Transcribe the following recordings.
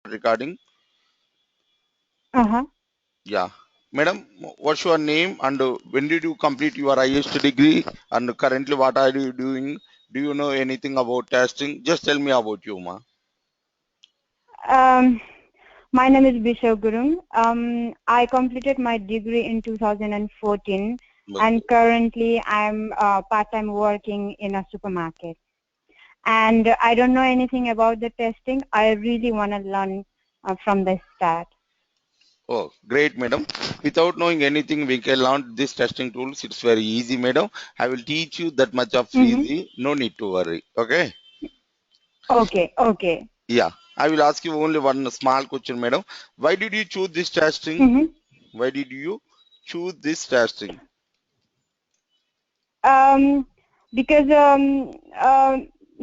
recording. Uh-huh. Yeah. Madam, what's your name and when did you complete your highest degree and currently what are you doing? Do you know anything about testing? Just tell me about you, ma. Um, my name is Bisha Gurung. I completed my degree in 2014, Okay. and currently I'm part-time working in a supermarket. And I don't know anything about the testing. I really want to learn from the start. Oh, great, madam. Without knowing anything, we can learn this testing tools. It's very easy, madam. I will teach you that much of Mm-hmm. easy. No need to worry. Okay. Okay, okay. Yeah. I will ask you only one small question, madam. Why did you choose this testing? Mm-hmm. Why did you choose this testing? Um, because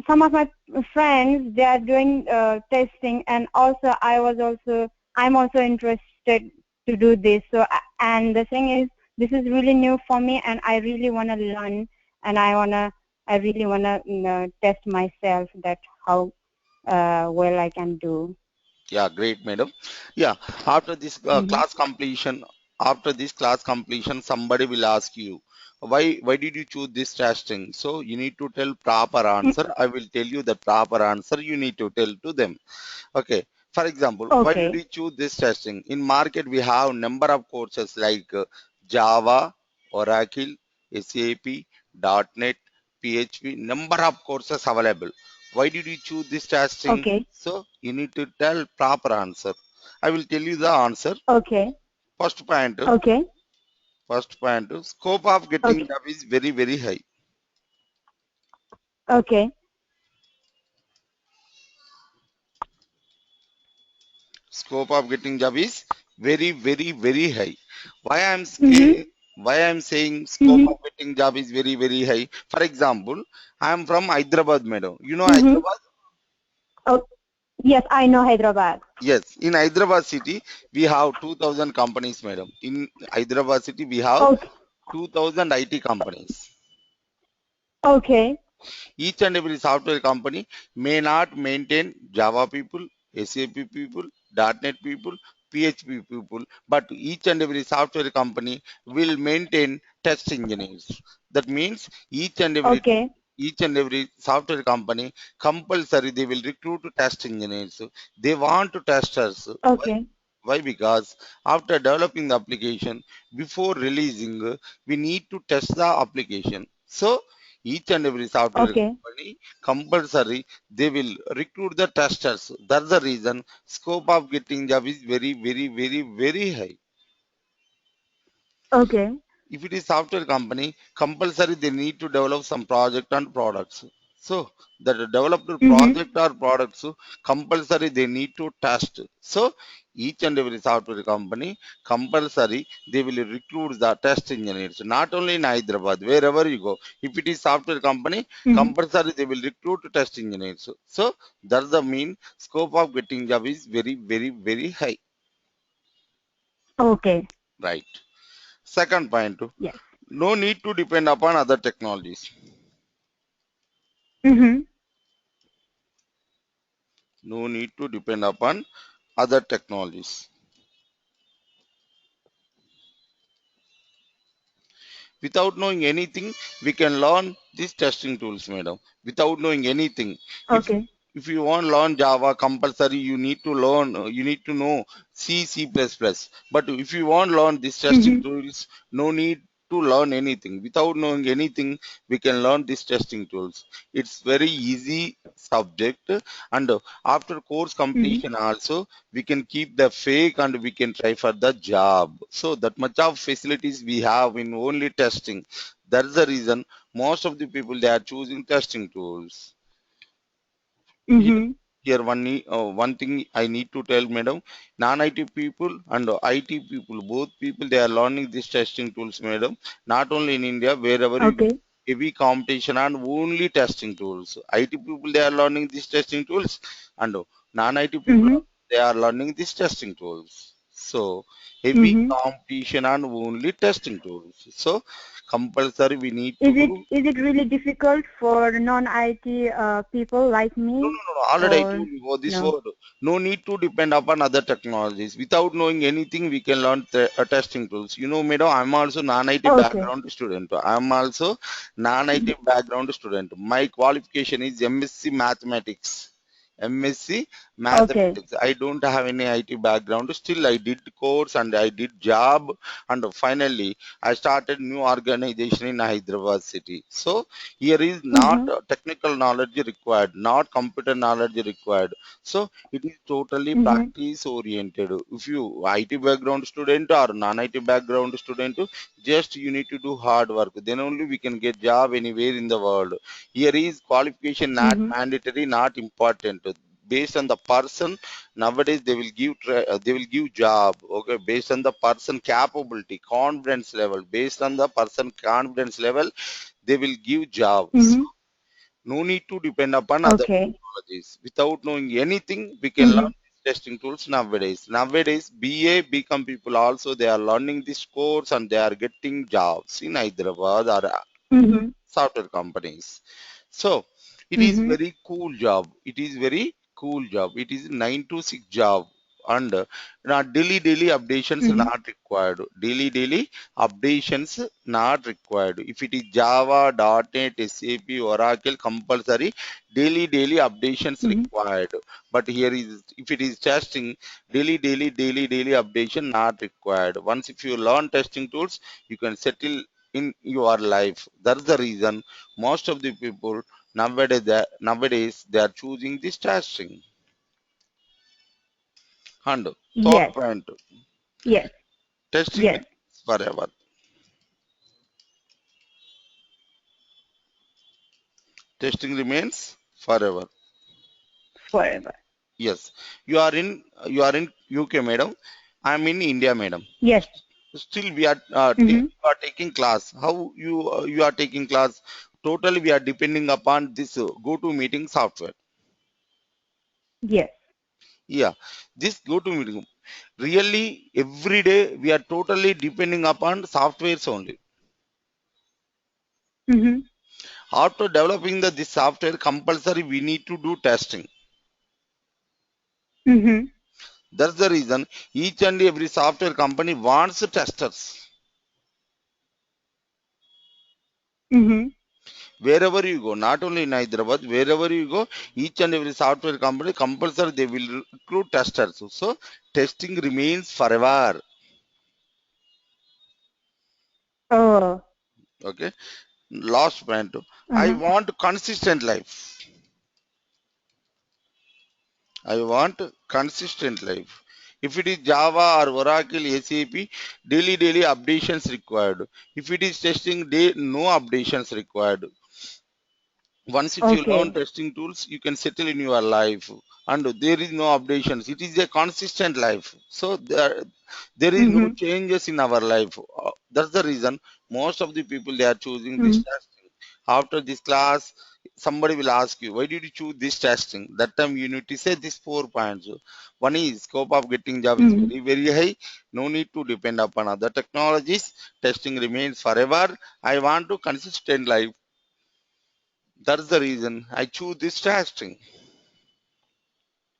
some of my friends, they are doing testing, and also I'm also interested to do this. So and the thing is, this is really new for me, and I really want to learn, and I really wanna test myself that how well I can do. Yeah, great, madam. Yeah, after this Hmm. class completion, somebody will ask you, why did you choose this testing? So you need to tell proper answer. I will tell you the proper answer. You need to tell to them. Okay. For example, why did Okay. you choose this testing? In market, we have number of courses like Java, Oracle, SAP, .NET, PHP, number of courses available. Why did you choose this testing? Okay. So you need to tell proper answer. I will tell you the answer. Okay. First point, Okay. scope of getting Okay. job is very, very high. Okay. Scope of getting job is very, very, very high. Why I'm Mhm. sca- why I'm saying scope Mhm. of getting job is very, very high. For example, I'm from Hyderabad, madam. You know Mhm. Hyderabad? Oh, yes, I know Hyderabad. Yes. In Hyderabad city, we have 2,000 companies, madam. In Hyderabad city, we have Okay. 2,000 IT companies. Okay. Each and every software company may not maintain Java people, SAP people, .NET people, PHP people, but each and every software company will maintain test engineers. That means Okay. each and every software company compulsory they will recruit test engineers. They want to testers. Why? Okay. Why? Because after developing the application, before releasing, we need to test the application. So each and every software Okay. company compulsory they will recruit the testers. That's the reason scope of getting job is very, very, very, very high. Okay. If it is software company compulsory they need to develop some project and products, so the developed Mhm. project or products compulsory they need to test. So each and every software company compulsory they will recruit the test engineers not only in Hyderabad, wherever you go. If it is software company Mhm. compulsory they will recruit test engineers. So that's the mean scope of getting job is very, very, very high. Okay. Right. Second point, Yes. no need to depend upon other technologies. Mhm. No need to depend upon other technologies. Without knowing anything, we can learn these testing tools, madam. Without knowing anything, if Okay. if you want to learn Java, compulsory you need to learn. You need to know C, C++. But if you want to learn these testing Mhm. tools, no need to learn anything. Without knowing anything, we can learn these testing tools. It's very easy subject, and after course Mhm. completion also we can keep the fake and we can try for the job. So that much of facilities we have in only testing. That's the reason most of the people they are choosing testing tools. Here, Mhm. one thing I need to tell, madam. Non-IT people and IT people, both people, they are learning these testing tools, madam. Not only in India, wherever you go, Okay. heavy competition and only testing tools. IT people, they are learning these testing tools, and non-IT people, Mhm. they are learning these testing tools. So heavy Mm-hmm. competition and only testing tools. So compulsory we need to Is do. it really difficult for non-IT people like me, No, no, no, no. Already I or told you for this no? word. No need to depend upon other technologies. Without knowing anything, we can learn testing tools. You know, madam, I'm also non-IT Okay. background student. I'm also non-IT background student. My qualification is MSc Mathematics. MSc Okay. Mathematics. I don't have any IT background. Still, I did course and I did job, and finally, I started new organization in Hyderabad city. So here is not Mm-hmm. technical knowledge required, not computer knowledge required. So it is totally Mm-hmm. practice oriented. If you IT background student or non-IT background student, just you need to do hard work. Then only we can get job anywhere in the world. Here is qualification not Mm-hmm. mandatory, not important. Based on the person, nowadays they will give job. Okay, based on the person capability, confidence level. Based on the person confidence level, they will give jobs. Mm-hmm. No need to depend upon other Okay. technologies. Without knowing anything, we can Mm-hmm. learn these testing tools nowadays. Nowadays, BA, BCom people also they are learning this course and they are getting jobs in Hyderabad or Mm-hmm. software companies. So it is Mm-hmm. very cool job. It is very cool job. It is 9 to 6 job, and not daily updations are Mm-hmm. not required. Daily updations not required. If it is Java, .NET, SAP, Oracle, compulsory daily updations Mm-hmm. required. But here is if it is testing, daily updation not required. Once if you learn testing tools, you can settle in your life. That's the reason most of the people nowadays they are choosing this testing. And third Yes. point, Yes. testing Yes. remains forever. Testing remains forever. Forever. Yes, you are in UK, madam. I'm in India, madam. Yes. Still, we are Mm-hmm. you are taking class. How you are taking class? Totally, we are depending upon this go-to meeting software. Yes. Yeah, this go-to meeting. Really, every day we are totally depending upon softwares only. Mm-hmm. After developing this software, compulsory we need to do testing. Mm-hmm. That's the reason each and every software company wants testers. Mm-hmm. Wherever you go, not only in Hyderabad, wherever you go, each and every software company compulsory they will recruit testers. So testing remains forever. Oh. Okay. Last point. I Uh-huh. want consistent life. I want consistent life. If it is Java or Oracle, SAP, daily updations required. If it is testing, no updations required. Once if you learn Okay. testing tools, you can settle in your life, and there is no updations. It is a consistent life. So there is no Mm-hmm. changes in our life. That's the reason most of the people they are choosing this Mm-hmm. testing. After this class, somebody will ask you why did you choose this testing. That time you need to say these 4 points. One is scope of getting job is Mm-hmm. very high. No need to depend upon other technologies. Testing remains forever. I want to consistent life. That's the reason I choose this testing.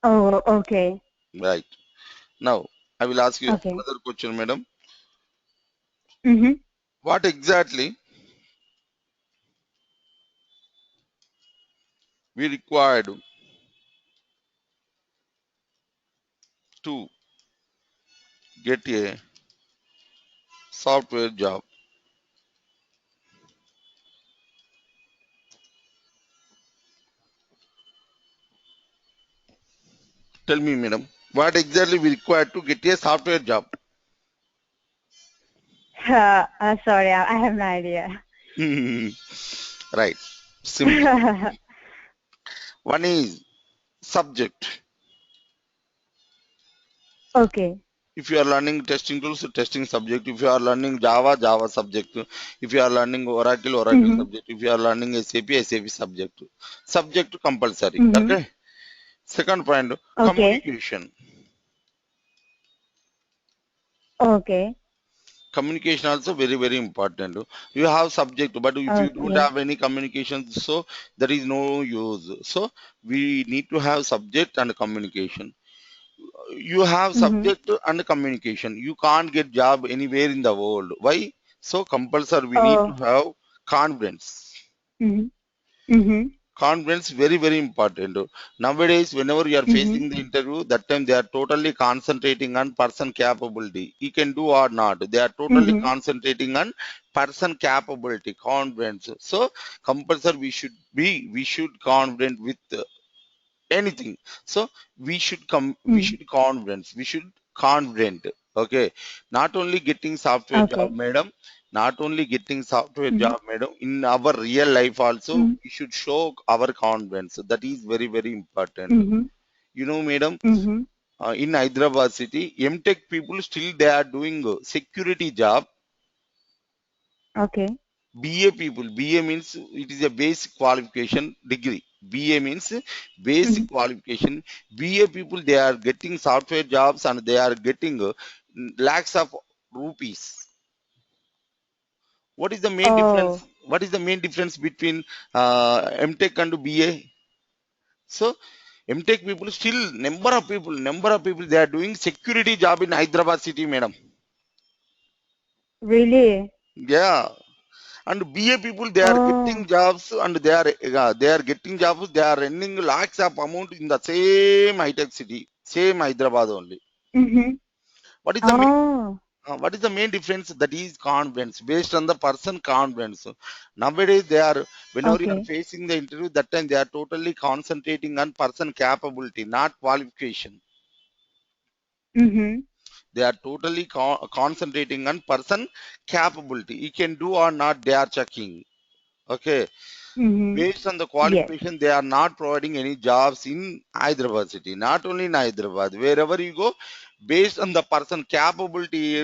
Oh, okay. Right. Now, I will ask you Okay. another question, madam. Mm-hmm. What exactly we required to get a software job? Tell me, madam. What exactly we required to get a software job? Sorry, I have no idea. Right. Simple. One is subject. Okay. If you are learning testing tools, testing subject. If you are learning Java, Java subject. If you are learning Oracle, Oracle Mm-hmm. subject. If you are learning SAP, SAP subject. Subject compulsory. Mm-hmm. Okay. Second point, Okay. communication. Okay. Communication also very important. You have subject, but if you don't Okay. have any communication, so there is no use. So we need to have subject and communication. You have Mhm. subject and communication. You can't get job anywhere in the world. Why? So compulsory we need to Oh. have confidence. Mhm. Mhm. Confidence very important. Nowadays, whenever you are Mhm. facing the interview, that time they are totally concentrating on person capability. He can do or not. They are totally Mhm. concentrating on person capability, confidence. So compulsory we should confident with anything. So we Mhm. should confidence, we should confident. Okay, not only getting software job, Okay. madam, not only getting software Mhm. job, madam, in our real life also Mhm. we should show our confidence. That is very important. Mhm. You know, madam, Mhm. in Hyderabad city, MTech people still they are doing security job. Okay. BA people, BA means it is a basic qualification degree. BA means basic Mhm. qualification. BA people they are getting software jobs and they are getting lakhs of rupees. What is the main difference? Oh. What is the main difference between MTech and BA? So MTech people still number of people they are doing security job in Hyderabad city, madam. Really? Yeah. And BA people they are getting Oh. jobs and they are getting jobs. They are earning lakhs of amount in the same high tech city, same Hyderabad only. Mhm. What is the Oh. what is the main difference? That is confidence based on the person confidence. Nowadays they are whenever you are Okay. facing the interview, that time they are totally concentrating on person capability, not qualification. Mhm. They are totally concentrating on person capability. He can do or not. They are checking. Okay, Mhm. based on the Yes. qualification, they are not providing any jobs in Hyderabad city. Not only in Hyderabad, wherever you go, based on the person capability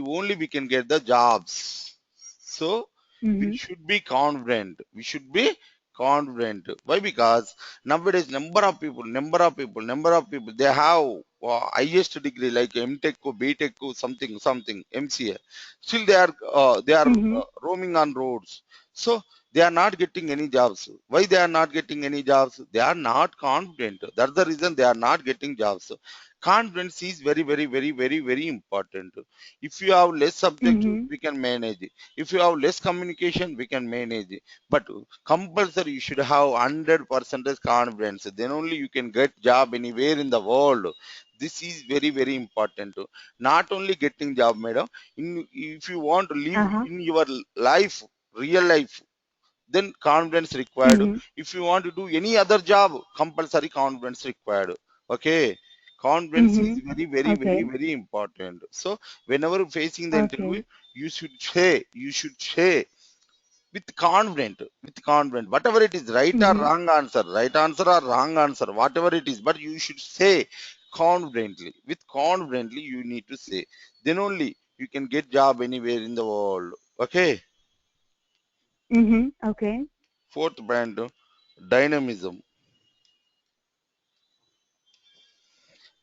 only we can get the jobs. So we Mhm. should be confident. We should be confident. Why? Because nowadays number of people, they have highest degree like MTech, BTech, something, MCA. Still they are Mhm. roaming on roads. So they are not getting any jobs. Why they are not getting any jobs? They are not confident. That's the reason they are not getting jobs. Confidence is very important. If you have less subject, Mhm. we can manage. If you have less communication, we can manage. But compulsory, you should have 100% confidence. Then only you can get job anywhere in the world. This is very important. Not only getting job, madam. If you want to live Uh-huh. in your life, real life, then confidence required. Mhm. If you want to do any other job, compulsory confidence required. Okay, confidence is Mhm. Okay. very important. So whenever facing the interview, Okay. you should say with confident, whatever it is, Mhm. right answer or wrong answer, whatever it is, but you should say confidently. With confidently you need to say, then only you can get job anywhere in the world. Okay. Mhm. Okay. Fourth brand, dynamism.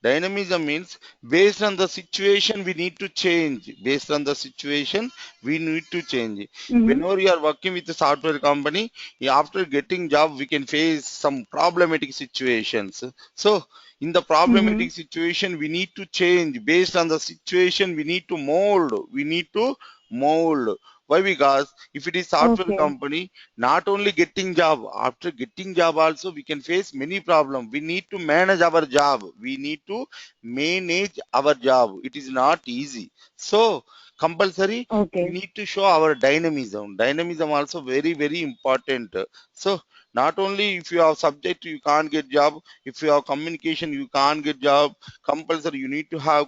Dynamism means based on the situation we need to change. Based on the situation we need to change. Mhm. Whenever you are working with a software company, after getting job we can face some problematic situations. So in the Mhm. problematic situation we need to change. Based on the situation we need to mold. We need to mold. Why? Because if it is software Okay. company, not only getting job, after getting job also we can face many problems. We need to manage our job. We need to manage our job. It is not easy. So compulsory we Okay. need to show our dynamism. Dynamism also very important. So not only if you have subject you can't get job, if you have communication you can't get job. Compulsory you need to have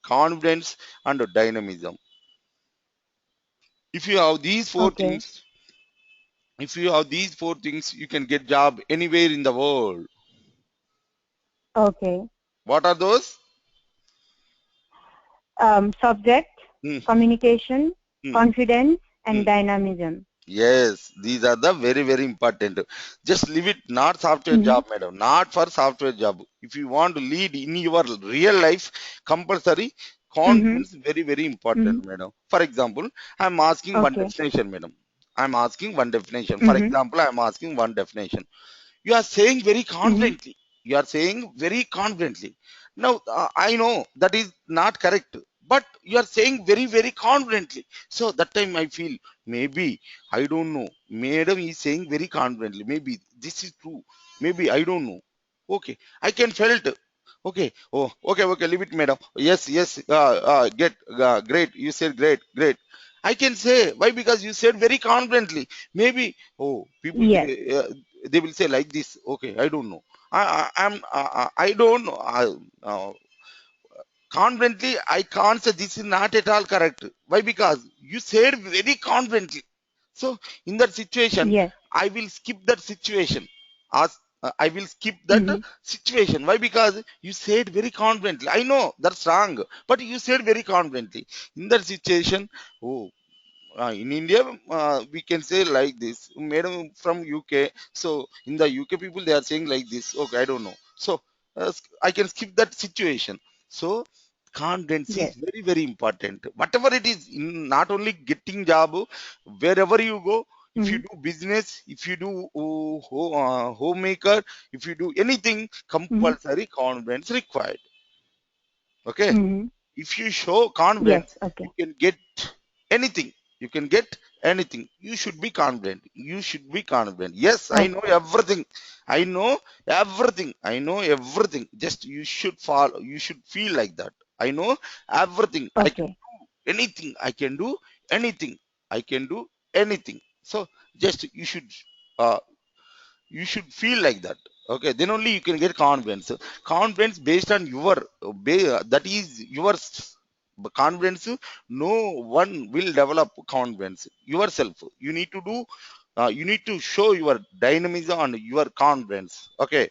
confidence and dynamism. If you have these four Okay. things, if you have these four things, you can get job anywhere in the world. Okay. What are those? Subject, Hmm, communication, hmm, confidence, and hmm. dynamism. Yes, these are the very important. Just leave it, not software Mhm. job, madam, not for software job. If you want to lead in your real life, compulsory confidence very, very important, Mm-hmm. madam. For example, I'm asking one Okay. definition, madam. I'm asking one definition. For Mm-hmm. example, I'm asking one definition. You are saying very Mm-hmm. confidently. You are saying very confidently. Now, I know that is not correct, but you are saying very, very confidently. So that time I feel, maybe, I don't know, madam is saying very confidently, maybe this is true, maybe I don't know. Okay, I can felt. Okay, oh, okay, okay, leave it, madam. Yes, yes, get, great, you said great, great. I can say why, because you said very confidently. Maybe, oh, people Yes. will, they will say like this. Okay, I don't know. I don't know. Uh, Confidently, I can't say this is not at all correct. Why? Because you said very confidently. So in that situation, Yes. I will skip that situation. As I will skip that Mm-hmm. situation. Why? Because you said very confidently. I know that's wrong, but you said very confidently. In that situation, oh, in India, we can say like this, madam from UK. So in the UK people, they are saying like this. Okay, I don't know. So I can skip that situation. So confidence is Yes. very, very important. Whatever it is, in not only getting job, wherever you go, if you Mm-hmm. do business, if you do homemaker, if you do anything, Mm-hmm. compulsory confidence required. Okay, Mm-hmm. if you show Yes. confidence, Okay. you can get anything. You can get anything. You should be confident. You should be confident. Yes, I know Okay. everything. I know everything. I know everything. Just you should follow. You should feel like that. I know everything. I can Okay. do anything. I can do anything. I can do anything. So just uh, you should feel like that. Okay, then only you can get confidence. Confidence based on your that is yours. Confidence, no one will develop confidence. Yourself, you need to do, you need to show your dynamism and your confidence. Okay,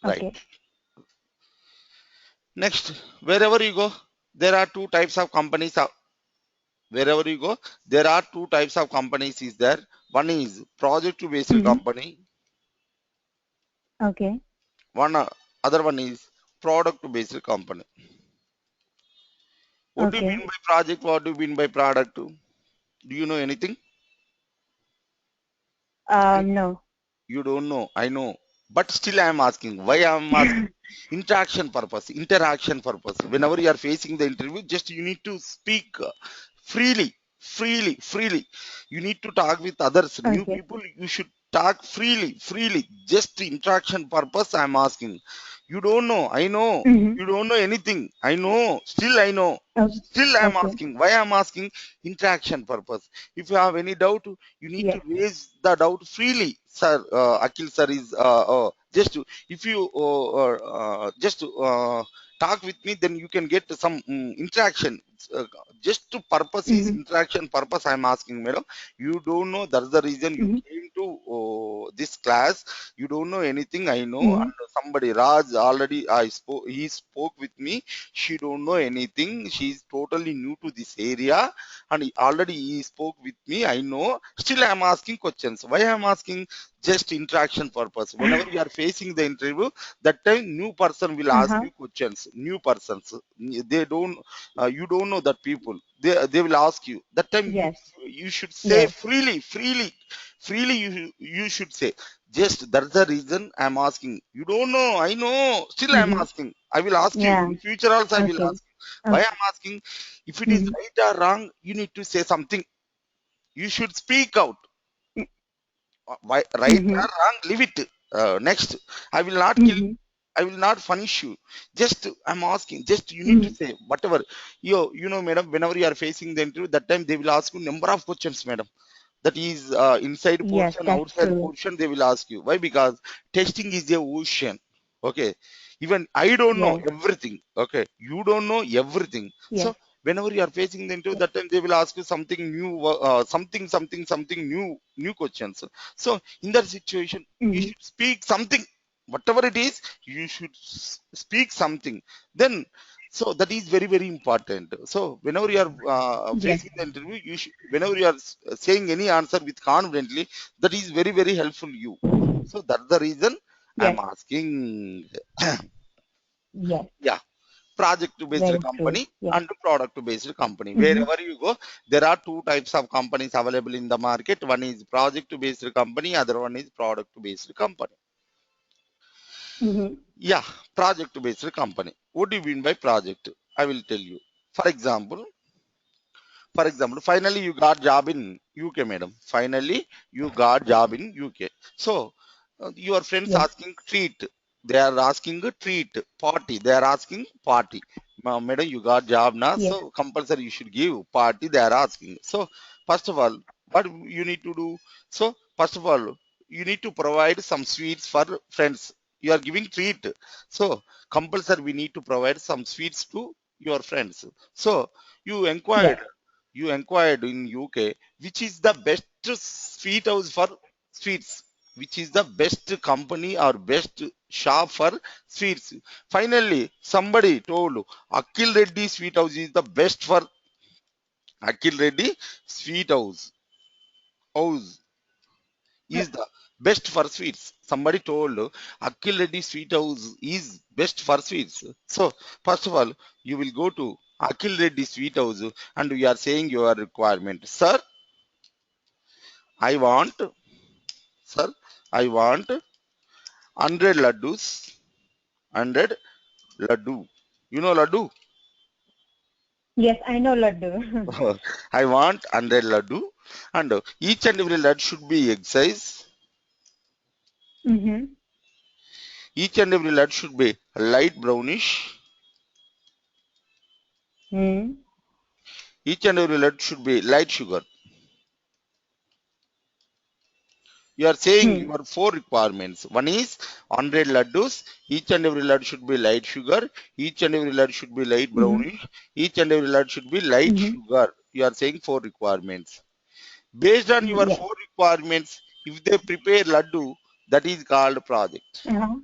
right. Okay. Next, wherever you go, there are two types of companies. Wherever you go, there are two types of companies is there. One is project based Mm-hmm. company. Okay. One other one is product based company. What do you Okay. mean by project? What do you mean by product? Do you know anything? No. You don't know. I know. But still I am asking. Why I am asking? Interaction purpose. Interaction purpose. Whenever you are facing the interview, just you need to speak freely. Freely. Freely. You need to talk with others. New Okay. people, you should talk freely. Freely. Just interaction purpose I am asking. You don't know. I know. Mm-hmm. You don't know anything. I know. Still I know. Okay. Still I am Okay. asking. Why I am asking? Interaction purpose. If you have any doubt, you need to Yes. raise the doubt freely, sir. Akhil sir is just if you just talk with me, then you can get some interaction. uh, just to purpose is Mm-hmm. interaction purpose I'm asking, madam. You don't know, that's the reason you Mm-hmm. came to this class. You don't know anything, I know. Mm-hmm. And somebody, Raj, already I spoke, he spoke with me. She don't know anything, she's totally new to this area, and already he spoke with me, I know. Still I am asking questions. Why I am asking? Just interaction purpose. Whenever you are facing the interview, that time new person will ask Uh-huh. you questions. New persons, they don't, you don't know that people, they will ask you. That time you Yes. you should say Yes. freely, freely, freely. You should say. Just that's the reason I'm asking. You don't know, I know. Still I'm Mm-hmm. asking. I will ask you Yeah. in future also. I will Okay. ask you. Why Okay. I'm asking? If it is Mm-hmm. right or wrong, you need to say something. You should speak out. Why, right Mm-hmm. or wrong, leave it. Next, I will not kill. Mm-hmm. I will not punish you. Just I'm asking. Just you need to Mm-hmm. say whatever. You know, madam. Whenever you are facing the interview, that time they will ask you number of questions, madam. That is inside Yes, portion, that's outside true. portion. They will ask you. Why? Because testing is a ocean. Okay. Even I don't know Yes. everything. Okay. You don't know everything. So Yes. whenever you are facing the interview, Yes. that time they will ask you something new, something new, new questions. So in that situation, you Mm-hmm. should speak something. Whatever it is, you should speak something. Then, so that is very, very important. So whenever you are Yes. facing the interview, whenever you are saying any answer with confidently, that is very, very helpful you. So that's the reason I'm Yes. asking. Yes. Yeah. project-based Very true. company Yeah. and product-based company. Mhm. Wherever you go, there are two types of companies available in the market. One is project-based company, other one is product-based company. Mhm. Yeah, project-based company. What do you mean by project? I will tell you. For example, finally you got job in UK, madam. Finally, you got job in UK. So, your friends Yes. asking treat. They are asking a treat, party. They are asking party. Madam, you got job now, Yes. so compulsory you should give party. They are asking. So, first of all, what you need to do? So, first of all, you need to provide some sweets for friends. You are giving treat. So, compulsory we need to provide some sweets to your friends. So, you inquired Yes. in UK, which is the best sweet house for sweets, which is the best company or best shop for sweets. Finally, somebody told Akhil Reddy Sweet House is the best for Akhil Reddy Sweet House is the best for sweets. Somebody told Akhil Reddy Sweet House is best for sweets. So, first of all, you will go to Akhil Reddy Sweet House and you are saying your requirement. Sir, I want, sir, I want 100 laddus, 100 laddu. You know laddu? Yes, I know laddu. I want 100 laddu, and each and every laddu should be egg size. Mhm. Each and every laddu should be light brownish. Mhm. Each and every laddu should be light sugar. You are saying Hmm. your four requirements. One is 100 laddus. Each and every laddu should be light sugar. Each and every laddu should be light Mhm. brownish. Each and every laddu should be light Mhm. sugar. You are saying four requirements. Based on your Yes. four requirements, if they prepare laddu, that is called project. Uh-huh.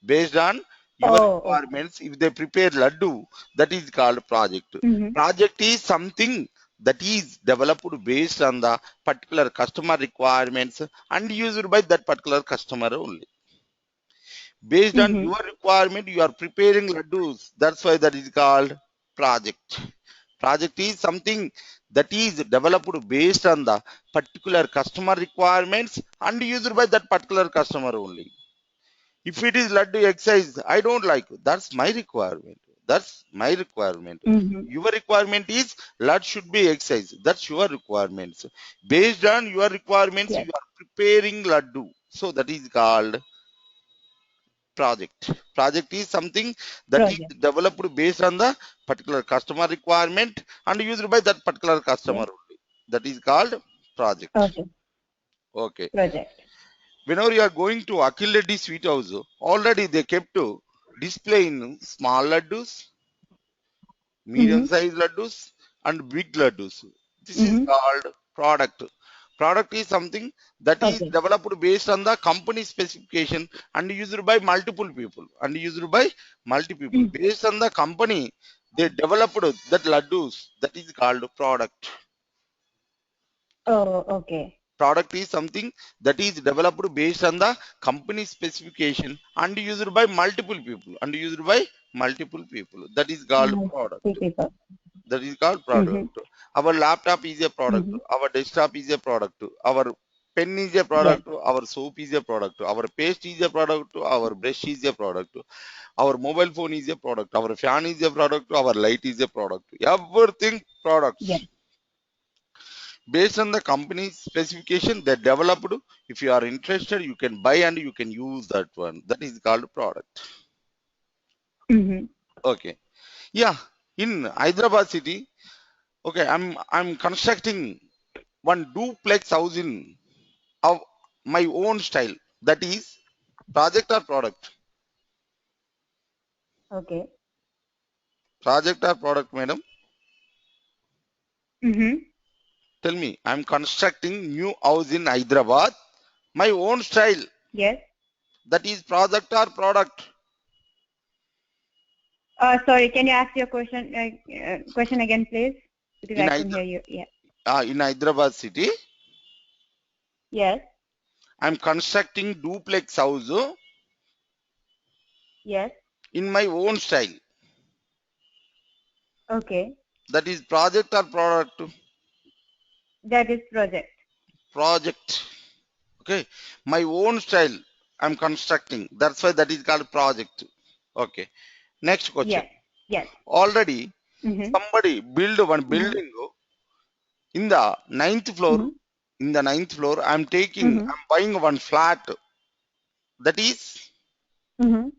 Based on your Oh, okay. requirements, if they prepare laddu, that is called project. Mhm. Project is something that is developed based on the particular customer requirements and used by that particular customer only. Based on Mhm. your requirement, you are preparing laddus. That's why that is called project. Project is something that is developed based on the particular customer requirements and used by that particular customer only. If it is laddu exercise, I don't like. That's my requirement. That's my requirement. Mhm. Your requirement is laddu should be exercise. That's your requirements. Based on your requirements, Yes. you are preparing laddu. So that is called project. Project is something that is Project. developed based on the particular customer requirement and used by that particular customer Yes. only. That is called project. Okay. Okay. Project. Whenever you are going to Akhil Reddy Sweet House, already they kept to display in small laddus, medium Mhm. size laddus, and big laddus. This is Mhm. called product. Product is something that is Okay. developed based on the company specification and used by multiple people and used by multi people. Mm. Based on the company, they developed that laddus. That is called product. Oh, okay. Product is something that is developed based on the company specification and used by multiple people and used by multiple people. That is called Multiple product. people. That is called Mhm. product. Our laptop is a product. Mhm. Our desktop is a product. Our pen is a Yes. product. Our soap is a product. Our paste is a product. Our brush is a product. Our mobile phone is a product. Our fan is a product. Our light is a product. Everything Yes. products. Based on the company's specification, they developed. If you are interested, you can buy and you can use that one. That is called product. Mhm. Okay. Yeah. In Hyderabad city, okay, I'm constructing one duplex house in of my own style. That is project or product. Okay. Project or product, madam. Mhm. Tell me, I'm constructing new house in Hyderabad. My own style. Yes. That is project or product. Sorry, can you ask your question again, please? Because In I couldn't hear you. Yeah. In Hyderabad city, Yes. I'm constructing duplex house Yes. in my own style. Okay. That is project or product? That is project. Project. Okay. My own style I'm constructing. That's why that is called project. Okay. Next question. Yes. Yes. Already Mhm. somebody build one Mhm. building in the ninth floor. Mhm. In the ninth floor, Mhm. I'm buying one flat. That is, Mhm.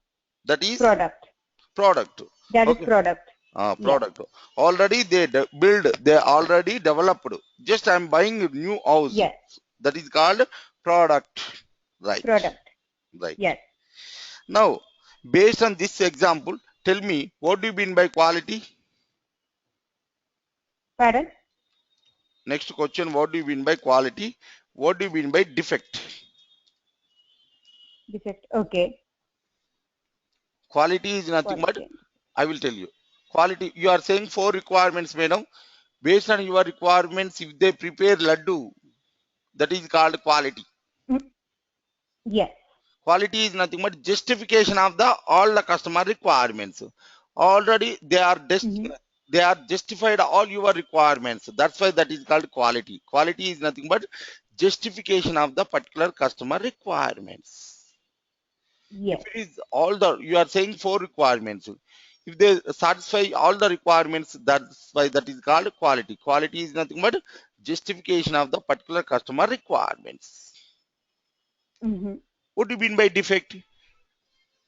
that is Product. product. That is Okay. product. Yes. Product. Already they already developed. Just I'm buying a new house. Yes. That is called product. Right. Product. Right. Yes. Now, based on this example, tell me what do you mean by quality? Pardon? Next question, what do you mean by quality? What do you mean by defect? Defect. Okay. Quality is nothing but, Quality. I will tell you. Quality, you are saying four requirements, madam. Based on your requirements, if they prepare laddu, that is called quality. Mm. Yes. Quality is nothing but justification of the all the customer requirements. Already Mhm. they are justified all your requirements. That's why that is called quality. Quality is nothing but justification of the particular customer requirements. If Yes. it is all the you are saying four requirements. If they satisfy all the requirements, that's why that is called quality. Quality is nothing but justification of the particular customer requirements. Mhm. What do you mean by defect?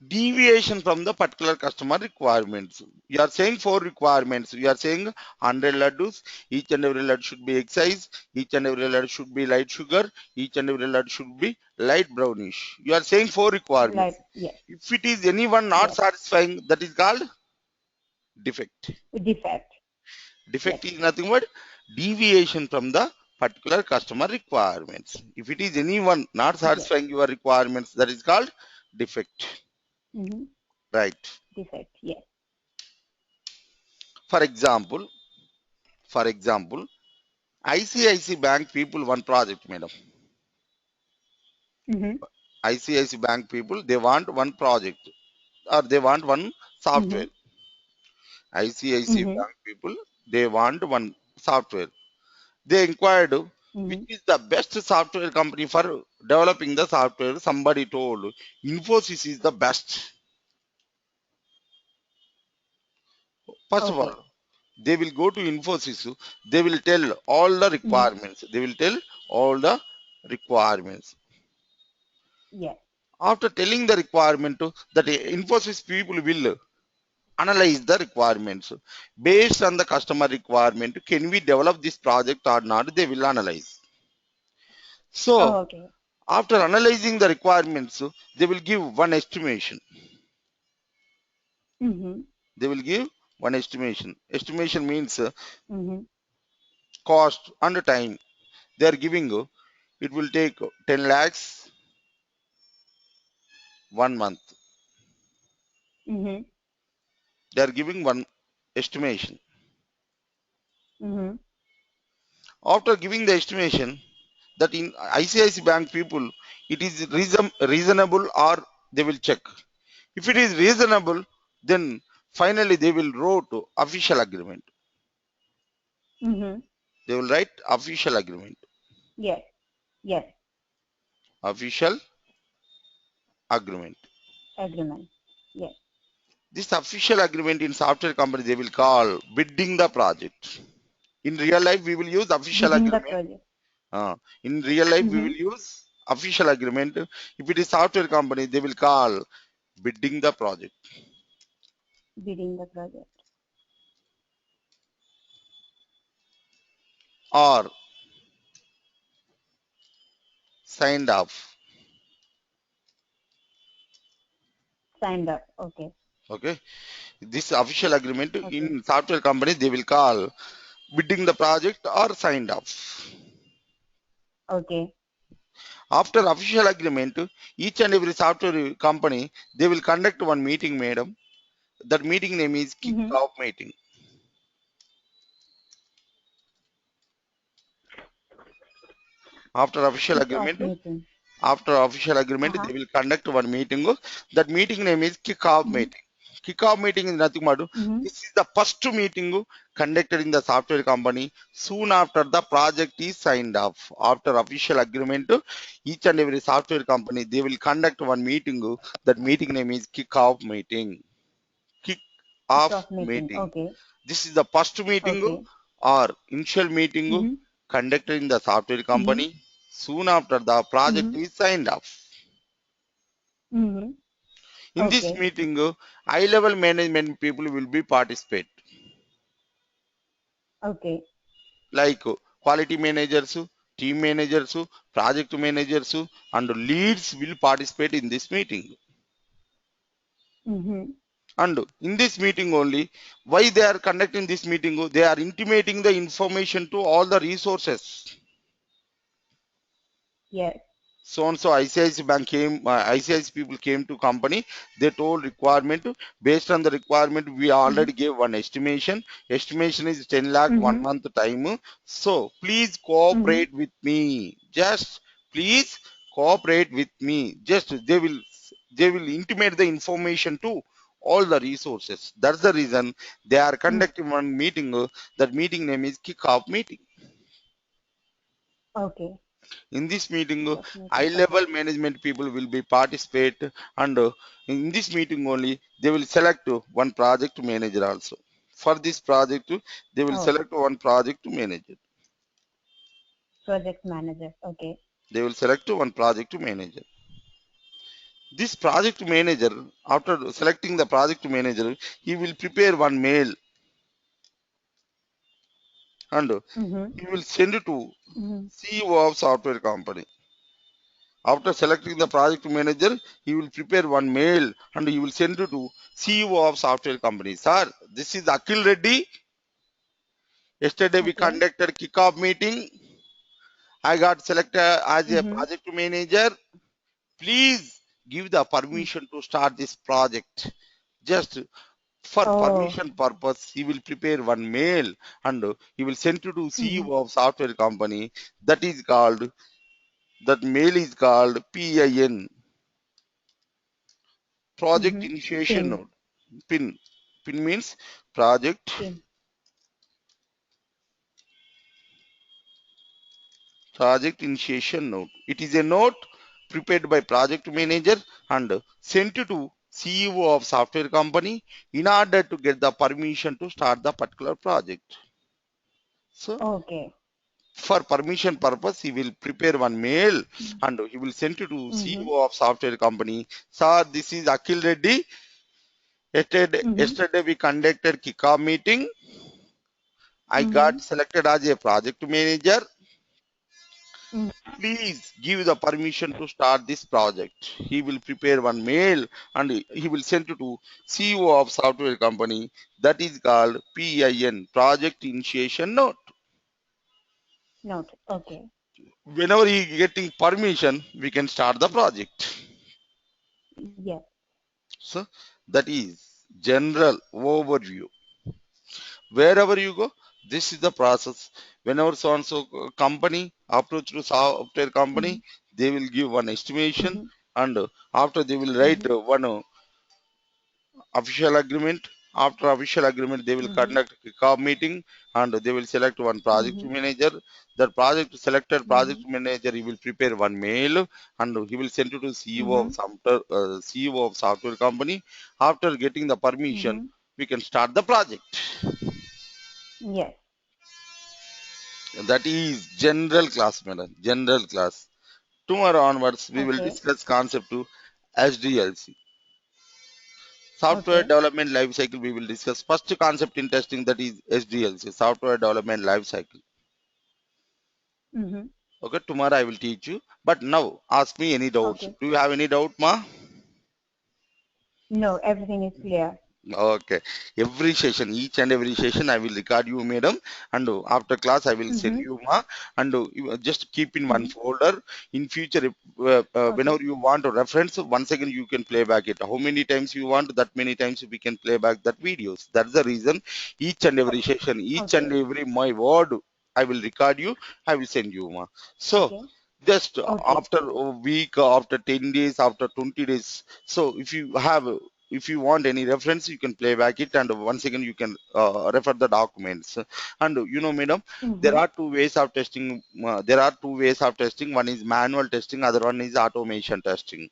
Deviation from the particular customer requirements. You are saying four requirements. You are saying 100 laddus, each and every laddu should be excise, each and every laddu should be light sugar, each and every laddu should be light brownish. You are saying four Like requirements. yes. If it is anyone not Yes. satisfying, that is called defect. Defect. Yes. Defect is nothing but deviation from the particular customer requirements. If it is anyone not Yes. satisfying your requirements, that is called defect. Mhm. Right. Defect. Yes. For example, for example, ICICI Bank people one project, madam. Mhm. ICICI Bank people they want one project or they want one software. Mhm. ICICI Mhm. Bank people they want one software. They inquired which Mhm. is the best software company for developing the software. Somebody told Infosys is the best. First of all, Okay. they will go to Infosys. They will tell all the Mhm. requirements. They will tell all the requirements. Yes. After telling the requirement, that Infosys people will analyze the requirements. Based on the customer requirement, can we develop this project or not? They will analyze. So, Oh, okay. after analyzing the requirements, they will give one estimation. Mhm. They will give one estimation. Estimation means Mhm. cost and time. They are giving it will take 10 lakhs 1 month. Mhm. They are giving one estimation. Mhm. After giving the estimation, that in ICICI Bank people, it is reasonable or they will check. If it is reasonable, then finally they will write official agreement. Mhm. They will write official agreement. Yes. Yes. Official agreement. Agreement. Yes. This official agreement in software company they will call bidding the project. In real life we will use official Bidding the agreement. project. In real life we will Mhm. use official agreement. If it is software company they will call bidding the project Bidding the project. or signed off. Signed up. Okay. Okay. This official agreement Okay. in software company they will call bidding the project or signed off. Okay. After official agreement, each and every software company they will conduct one meeting, madam. That meeting name is Mhm. kick-off meeting. After official Kick off agreement, meeting. after official Uh agreement, huh. they will conduct one meeting. That meeting name is kick-off Mhm. meeting. Kickoff meeting is nothing but Mm-hmm. this is the first meeting conducted in the software company soon after the project is signed off. After official agreement, each and every software company they will conduct one meeting. That meeting name is kickoff meeting. Kick off Kickoff meeting. meeting. Okay. This is the first meeting Okay. or initial meeting Mm-hmm. conducted in the software Mm-hmm. company soon after the project Mm-hmm. is signed off. Mm-hmm. In this Okay. meeting, high level management people will be participate Okay. like quality managers, team managers, project managers, and leads will participate in this meeting. Mm-hmm. And in this meeting only, why they are conducting this meeting? They are intimating the information to all the resources. Yes. So and so ICICI bank came, ICICI people came to company. They told requirement. Based on the requirement, we Mm-hmm. already gave one estimation. Estimation is 10 lakh one Mm-hmm. month time. So please Mm-hmm. cooperate with me. Just please cooperate with me. Just they will intimate the information to all the resources. That's the reason they are Mm. conducting one meeting. That meeting name is kickoff meeting. Okay. In this meeting, Kickoff high meeting. Okay. level management people will be participate, and in this meeting only they will select one project manager also. For this project, they will Oh, select one project manager. project manager. Okay. They will select one project manager. This project manager, after selecting the project manager, he will prepare one mail and Mm-hmm. he will send it to Mm-hmm. CEO of software company. After selecting the project manager, he will prepare one mail and he will send it to CEO of software company. Sir, this is Akhil Reddy. Yesterday we Okay. conducted kickoff meeting. I got selected as a Mm-hmm. project manager. Please give the Mm. permission to start this project. Just for Oh. permission purpose, he will prepare one mail and he will send it to Mm-hmm. CEO of software company. That is called, that mail is called PIN, project Mm-hmm. initiation Pin. note. PIN. PIN means project Pin. project initiation note. It is a note prepared by project manager and sent to CEO of software company in order to get the permission to start the particular project. So Okay. for permission purpose, he will prepare one mail and he will send it to Mm-hmm. CEO of software company. Sir, this is Akhil Reddy. Mm-hmm. Yesterday we conducted kickoff meeting. I Mm-hmm. got selected as a project manager. Mm. Please give the permission to start this project. He will prepare one mail and he will send it to CEO of software company. That is called PIN, project initiation note. Note. Okay. Whenever he getting permission, we can start the project. Yes. So that is general overview. Wherever you go, this is the process. Whenever so and so company approach to software Mm-hmm. company, they will give one estimation Mm-hmm. and after they will write Mm-hmm. one official agreement. After official agreement, they will Mm-hmm. conduct a kickoff meeting and they will select one project Mm-hmm. manager. That project selected project Mm-hmm. manager, he will prepare one mail and he will send it to CEO Mm-hmm. of CEO of software company. After getting the permission, Mm-hmm. we can start the project. Yes. That is general class, madam. General class. Tomorrow onwards, we will Okay. discuss concept to SDLC. Software Okay. development life cycle. We will discuss first concept in testing, that is SDLC, software development life cycle. Mm-hmm. Okay, tomorrow I will teach you. But now ask me any doubts. Okay. Do you have any doubt, ma? No, everything is clear. Okay. Every session, each and every session, I will record you, madam. And after class, I will send Mm-hmm. you, ma. And you just keep in one Mm-hmm. folder. In future, if, Okay. whenever you want a reference, once again you can play back it. How many times you want, that many times we can play back that videos. That's the reason. Each and every session, each and Okay. every my word, I will record you. I will send you, ma. So. Okay. Just Okay. after a week, after 10 days, after 20 days. So if you have if you want any reference, you can play back it, and once again you can refer the documents. And madam, there Mm-hmm. are two ways of testing. There are two ways of testing. One is manual testing, other one is automation testing.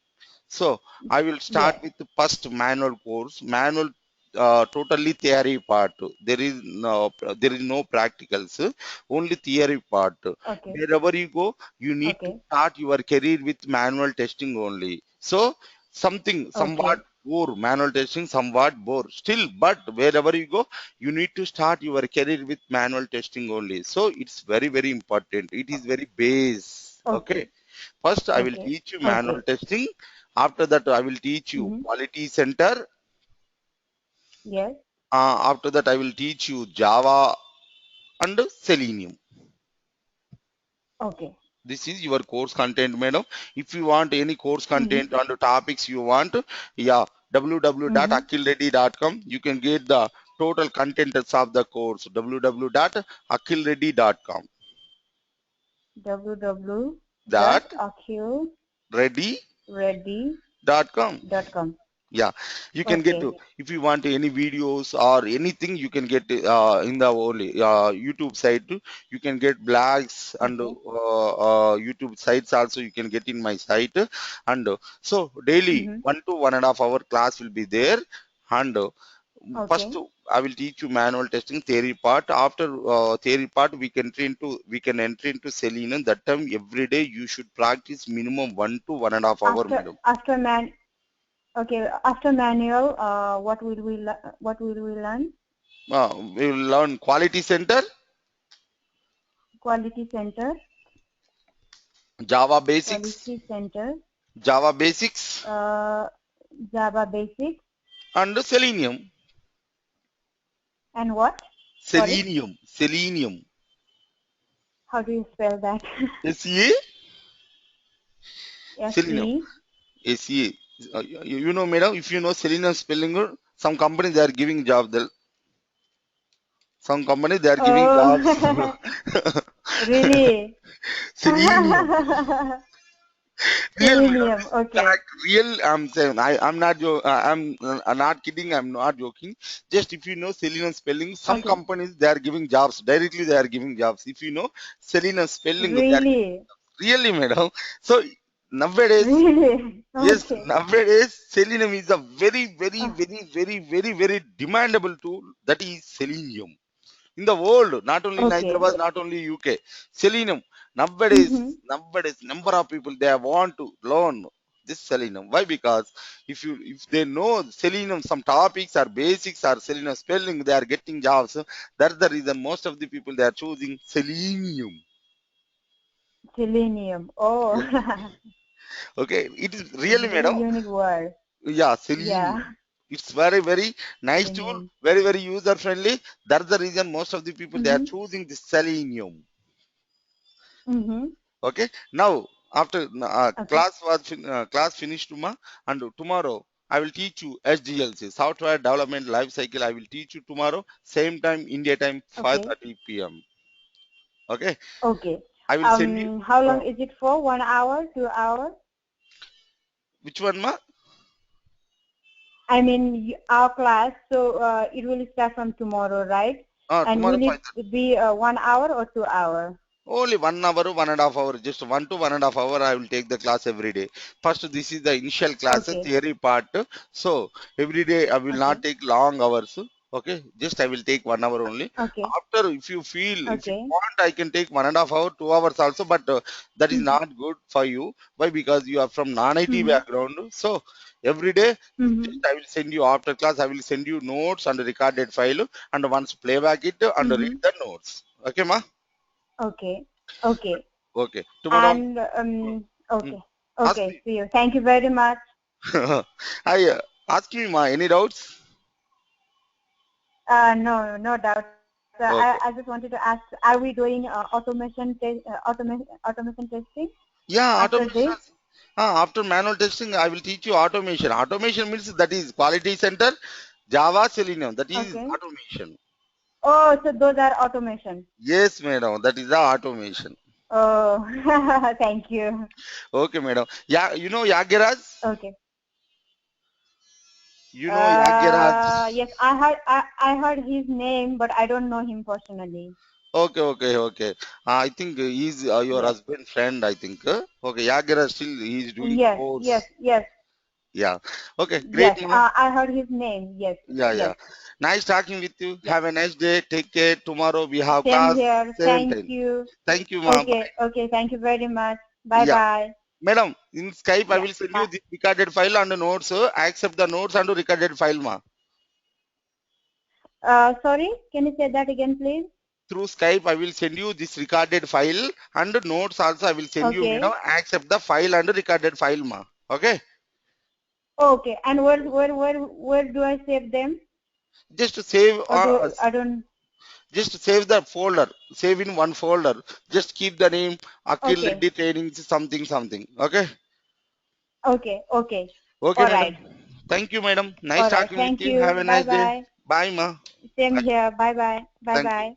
So I will start Yes. with the first manual course. Manual, totally theory part. There is no practicals, only theory part. Okay. Wherever you go, you need to Okay. start your career with manual testing only. So something somewhat Okay. bore manual testing, somewhat bore still, but wherever you go, you need to start your career with manual testing only. So it's very very important. It is very base. Okay. Okay. First, I will Okay. teach you manual Okay. testing. After that, I will teach you Mm-hmm. quality center. Yes. After that, I will teach you Java and Selenium. Okay. This is your course content, madam. If you want any course Mm-hmm. content on the topics you want, yeah, Mm-hmm. www.akilreddy.com. You can get the total contents of the course. www.akilreddy.com. That www.akilready.com. ready.com. Yeah, you can get Okay. to, if you want any videos or anything, you can get in the only YouTube site too. You can get blogs and Okay. YouTube sites also, you can get in my site. And so daily Mm-hmm. 1 to 1.5 hour class will be there. And first Okay. I will teach you manual testing theory part. After theory part, we can enter into Selenium. That time every day you should practice minimum 1 to 1.5 hour, After madam. after man okay, after manual, what will we learn? We will learn quality center, Quality center, Java basics, quality center, Java basics, uh, Java basics, and Selenium. and what? Sorry, Selenium. how do you spell that? SEA, Selenium. SE. SEA. Madam, if you know Selenium spelling, some companies they are giving jobs. Some companies they are giving jobs. Oh, really? Selenium. Real, madam. Selenium. This is Okay. fact. Real. I'm saying. I'm not kidding. I'm not joking. Just if you know Selenium spelling, some Okay. companies they are giving jobs directly. They are giving jobs. If you know Selenium spelling, they are giving Really? jobs. Really, madam. So nowadays, Really? yes, Okay. nowadays Selenium is a very, very, Uh, very, very, very, very demandable tool. That is Selenium in the world, not only in okay. Hyderabad, not only UK. Selenium. Nowadays, Mm-hmm. number of people they want to learn this Selenium. Why? Because if they know Selenium, some topics or basics or Selenium spelling, they are getting jobs. That's the reason most of the people they are choosing Selenium. Selenium. Oh, Yes. Okay, it is it's really, really madam. unique word. Yeah, Selenium. Yeah. It's very, very nice tool, Selenium. very, very user friendly. That's the reason most of the people they are Mm-hmm. choosing this Selenium. Mm-hmm. Okay. Now, after Okay. class finished, and tomorrow I will teach you SDLC, Software Development Life Cycle. I will teach you tomorrow, same time, India time, Okay. 5:30 p.m. Okay. Okay. I will send you. How Uh, long is it for? 1 hour? 2 hours? which one, ma? I mean, our class, so it will start from tomorrow, right? And Tomorrow will 5:30. it be 1 hour or 2 hour? Only 1 hour, 1.5 hour, just 1 to 1.5 hour. I will take the class every day. First, this is the initial class, Okay. theory part. So every day I will not Okay. take long hours. Okay, just I will take 1 hour only. Okay. After, if you Okay. want, I can take 1.5 hour, 2 hours also. But that is Mm-hmm. not good for you. Why? Because you are from non-IT Mm-hmm. background. So every day, just Mm-hmm. I will send you after class. I will send you notes and recorded file, and once playback it and read Mm-hmm. the notes. Okay, ma? Okay. Okay. Okay. Tomorrow, And mm, okay. ask Okay. me. See you. Thank you very much. I ask me, ma, any doubts? No, no doubt. I Okay. just wanted to ask, are we doing automation testing Yeah, after automation. this? After manual testing, I will teach you automation. Automation means that is quality center, Java, Selenium. That is Okay. automation. Oh, so those are automation. Yes, madam. That is the automation. Oh, thank you. Okay, madam. Yeah, Yagiraz? Okay. You know Yagiraj. Yes, I heard his name, but I don't know him personally. Okay, okay, okay. I think he's your Yes, husband friend, I think. Okay, Yagiraj still he's doing yes, yes, course. yes, Yeah. Okay, yes. great, ma. I heard his name. Yes, Yeah, yes, yeah. Nice talking with you. yes. Have a nice day. Take care. Tomorrow we have Same class here. same Thank time. you. Thank you, ma. Okay, Bye. okay. Thank you very much. Bye Yeah. bye. Madam, in Skype I Yeah, will send you bye. the recorded file and the notes. Accept the notes and the recorded file, ma. Sorry, can you say that again, please? Through Skype I will send you this recorded file and the notes also I will send you, Okay, madam. Accept the file and the recorded file, ma. Okay. okay. And where do I save them? Just save Or do I don't? just save the folder. Save in one folder. Just keep the name Akil Okay, Reddy Trainings something something. Okay. okay, okay. Okay, All madam. right, Thank you, madam. Nice all right. talking with Thank you. Have you. a Bye nice day. bye. Bye, ma. Same here. Bye bye. Bye Thank you. bye.